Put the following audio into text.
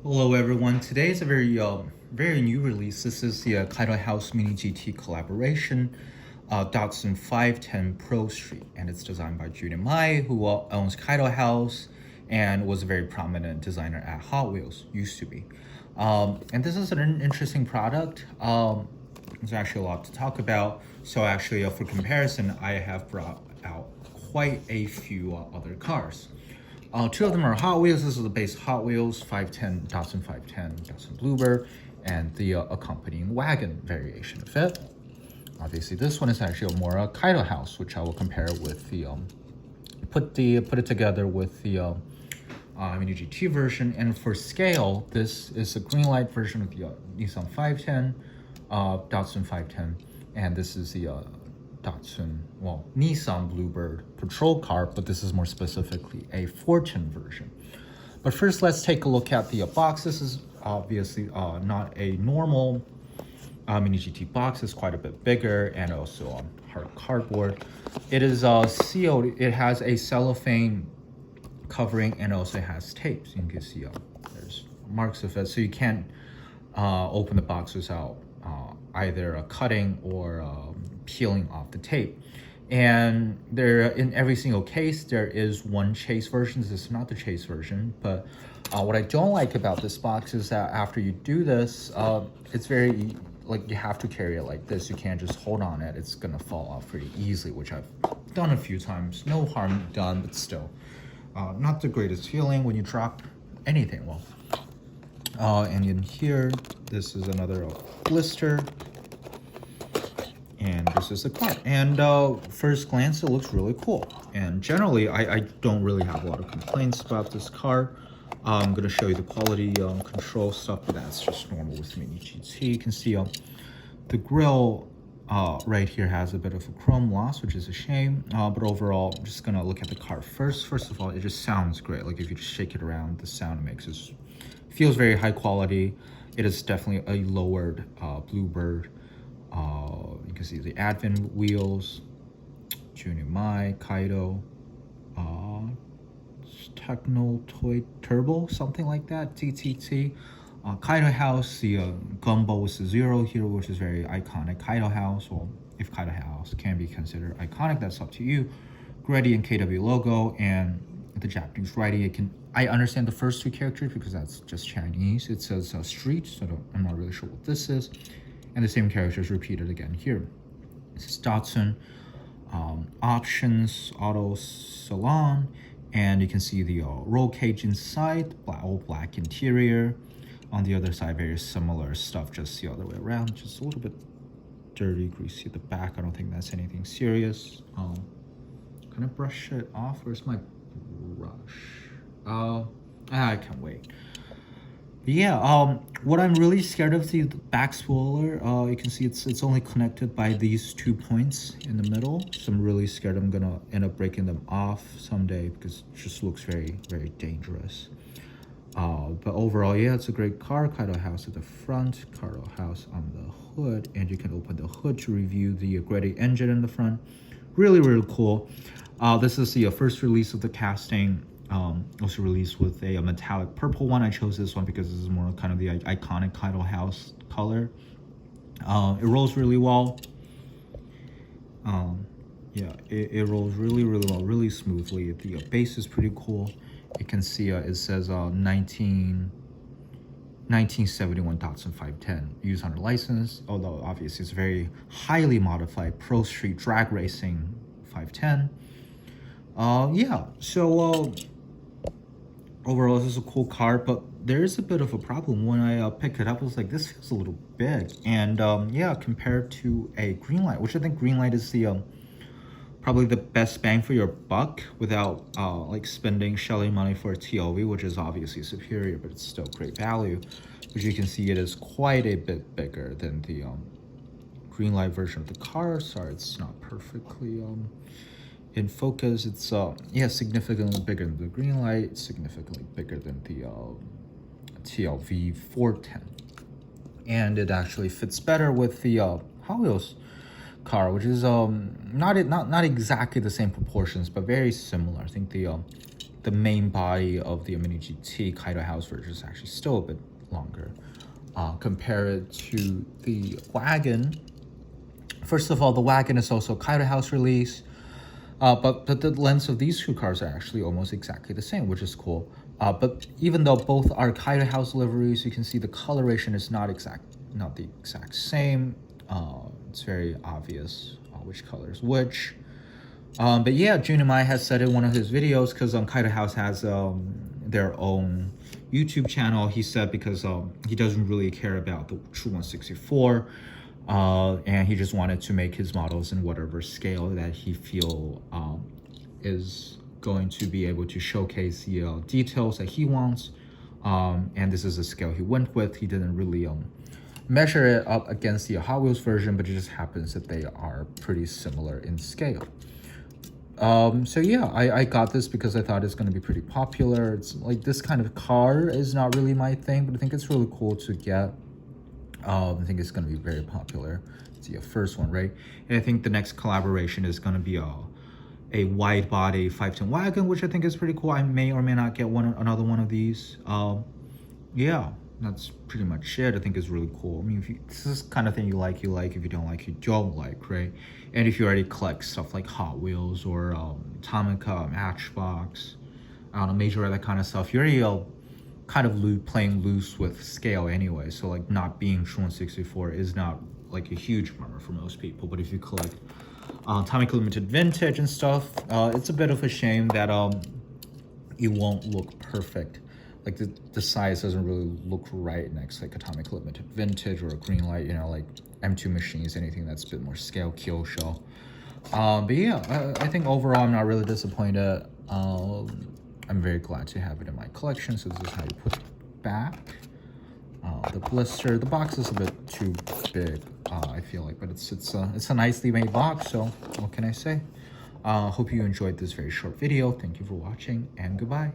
Hello everyone. Today is a very new release. This is the Kaido House Mini GT collaboration, Datsun 510 Pro Street, and it's designed by Judy Mai, who owns Kaido House and was a very prominent designer at Hot Wheels. Used to be, and this is an interesting product. There's actually a lot to talk about. So actually, for comparison, I have brought out quite a few other cars. Two of them are Hot Wheels. This is the base Hot Wheels 510, Datsun 510, Datsun Bluebird, and the accompanying wagon variation of it. Obviously, this one is actually a more Kaido House, which I will compare with the put it together with the Mini GT version. And for scale, this is a green light version of the Nissan 510, Datsun 510, and this is the Nissan Bluebird patrol car, but this is more specifically a Fortune version. But first, let's take a look at the box. This is obviously not a normal Mini GT box. It's quite a bit bigger and also hard cardboard. It is sealed. It has a cellophane covering and also has tape. So you can see there's marks of it. So you can't open the box without either cutting or peeling off the tape. And there, in every single case, there is one chase version. This is not the chase version, but what I don't like about this box is that after you do this, it's very, like, you have to carry it like this. You can't just hold on it. It's gonna fall off pretty easily, which I've done a few times. No harm done, but still, not the greatest feeling when you drop anything. Well, and in here, this is another blister. And this is the car. And first glance, it looks really cool. And generally, I don't really have a lot of complaints about this car. I'm gonna show you the quality control stuff, but that's just normal with Mini GT. You can see the grille right here has a bit of a chrome loss, which is a shame. But overall, I'm just gonna look at the car first. First of all, it just sounds great. Like if you just shake it around, the sound it makes feels very high quality. It is definitely a lowered Bluebird. You can see the Advent wheels, Junimai, Kaido, Techno Toy Turbo, something like that, TTT. Kaido House, the Gumbo with the zero here, which is very iconic. Kaido House, well, if Kaido House can be considered iconic, that's up to you. Greddy and KW logo, and the Japanese writing. I understand the first two characters because that's just Chinese. It says street, so I'm not really sure what this is. And the same characters repeated again here. This is Datsun, options, auto salon, and you can see the roll cage inside, all black interior. On the other side, very similar stuff, just the other way around, just a little bit dirty, greasy at the back. I don't think that's anything serious. Can I brush it off? Where's my brush? I can't wait. Yeah, what I'm really scared of is the back spoiler. You can see it's only connected by these 2 points in the middle. So I'm really scared I'm gonna end up breaking them off someday because it just looks very, very dangerous. But overall, yeah, it's a great car. Kaido House at the front, Kaido House on the hood, and you can open the hood to review the Greddy engine in the front. Really, really cool. This is the first release of the casting. Also released with a metallic purple one. I chose this one because this is more kind of the iconic Kaido House color. It rolls really well. Yeah, it rolls really, really well, really smoothly. The base is pretty cool. You can see it says 1971 Datsun 510 used under license, although obviously it's very highly modified Pro Street drag racing 510. Yeah, so overall, this is a cool car, but there is a bit of a problem. When I picked it up, I was like, this feels a little big. And yeah, compared to a Greenlight, which I think Greenlight is the probably the best bang for your buck without like shelling money for a TLV, which is obviously superior, but it's still great value. As you can see, it is quite a bit bigger than the Greenlight version of the car. Sorry, it's not perfectly in focus. It's yeah, significantly bigger than the Greenlight, significantly bigger than the TLV 410, and it actually fits better with the Hot Wheels car, which is not exactly the same proportions, but very similar. I think the the main body of the Mini GT Kaido house version is actually still a bit longer. Compare it to the wagon. First of all, the wagon is also Kaido house release, but the lengths of these two cars are actually almost exactly the same, which is cool. But even though both are Kaido house liveries, you can see the coloration is not the exact same. It's very obvious which color is which. But yeah, Junimai has said in one of his videos, because Kaido House has their own YouTube channel, he said because he doesn't really care about the true 164, and he just wanted to make his models in whatever scale that he feel is going to be able to showcase the details that he wants. And this is the scale he went with. He didn't really measure it up against the Hot Wheels version, but it just happens that they are pretty similar in scale. So yeah, I got this because I thought it's going to be pretty popular. It's like this kind of car is not really my thing, but I think it's really cool to get. I think it's going to be very popular. It's the first one, right? And I think the next collaboration is going to be a wide body 510 wagon, which I think is pretty cool. I may or may not get another one of these. Yeah, that's pretty much it. I think it's really cool. I mean, if this is the kind of thing you like. If you don't like, you don't like, right? And if you already collect stuff like Hot Wheels or Atomica, Matchbox, I don't know, Major, that kind of stuff, you're already kind of playing loose with scale anyway. So like not being true 164 is not like a huge bummer for most people. But if you collect Atomic Limited Vintage and stuff, it's a bit of a shame that it won't look perfect. Like the size doesn't really look right next to like Atomic Limited Vintage or a Greenlight, you know, like M2 machines, anything that's a bit more scale, Kyosho. But yeah, I think overall I'm not really disappointed. I'm very glad to have it in my collection. So this is how you put it back. The blister, the box is a bit too big, I feel like, but it's a nicely made box. So what can I say? Hope you enjoyed this very short video. Thank you for watching, and goodbye.